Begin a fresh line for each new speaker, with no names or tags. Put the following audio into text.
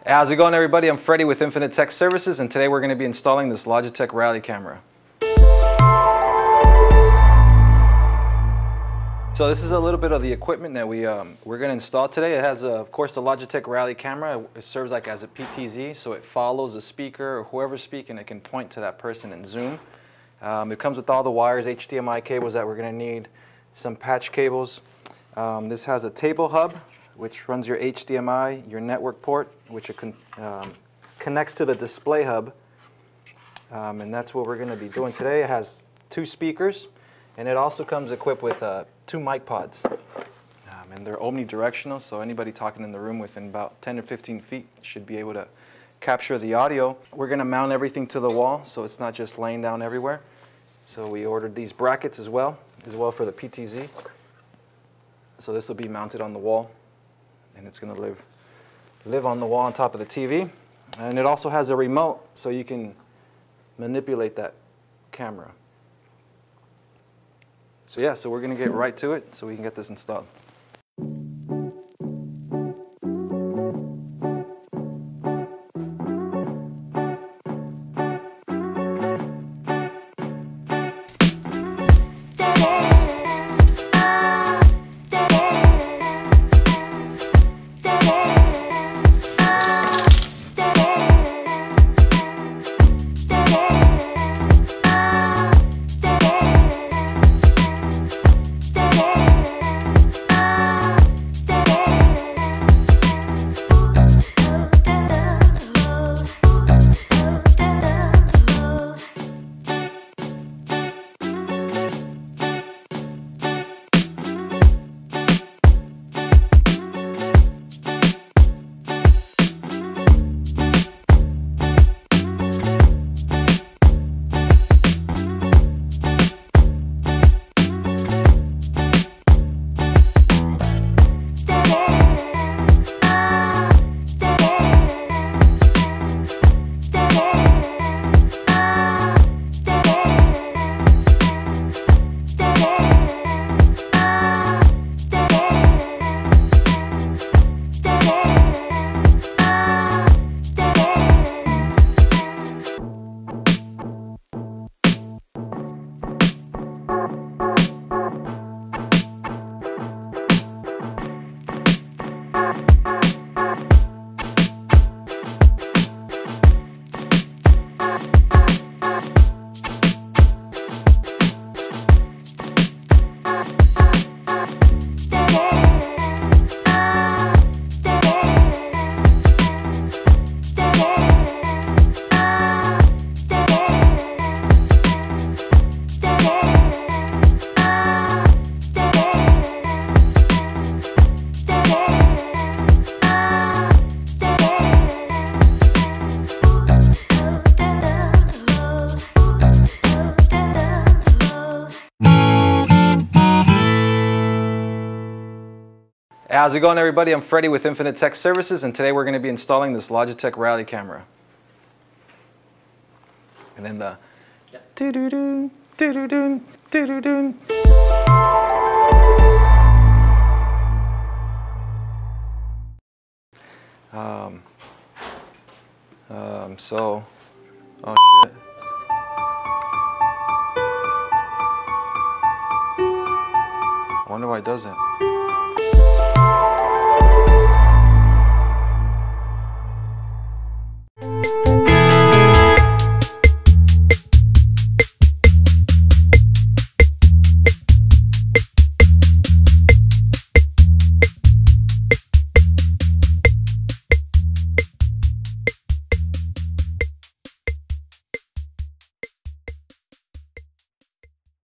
How's it going, everybody? I'm Freddie with Infinite Tech Services, and today we're going to be installing this Logitech Rally camera. So this is a little bit of the equipment that we're going to install today. It has, of course, the Logitech Rally camera. It serves like as a PTZ, so it follows the speaker or whoever's speaking. It can point to that person and zoom. It comes with all the wires, HDMI cables that we're going to need, some patch cables. This has a table hub, which runs your HDMI, your network port, which it connects to the display hub. And that's what we're going to be doing today. It has 2 speakers, and it also comes equipped with 2 mic pods. And they're omnidirectional, so anybody talking in the room within about 10 or 15 feet should be able to capture the audio. We're going to mount everything to the wall, so it's not just laying down everywhere. So we ordered these brackets as well for the PTZ. So this will be mounted on the wall, and it's going to live on the wall on top of the TV. And it also has a remote, so you can manipulate that camera. So yeah, so we're going to get right to it so we can get this installed. How's it going, everybody? I'm Freddie with Infinite Tech Services, and today we're going to be installing this Logitech Rally camera. And then the doo-doo-doo, doo-doo-doo, doo-doo-doo. Oh shit. I wonder why it does that.